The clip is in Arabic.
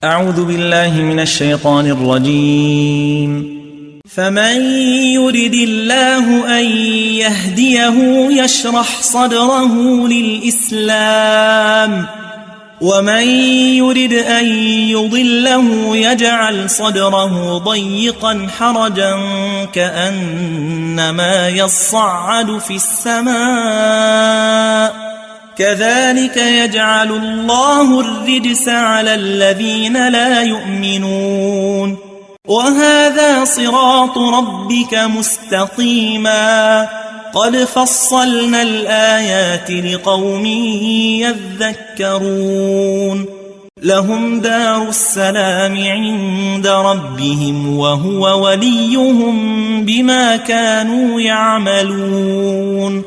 أعوذ بالله من الشيطان الرجيم. فمن يرد الله أن يهديه يشرح صدره للإسلام، ومن يرد أن يضله يجعل صدره ضيقا حرجا كأنما يصعد في السماء، كذلك يجعل الله الرجس على الذين لا يؤمنون. وهذا صراط ربك مستقيما، قد فصلنا الآيات لقوم يذكرون. لهم دار السلام عند ربهم وهو وليهم بما كانوا يعملون.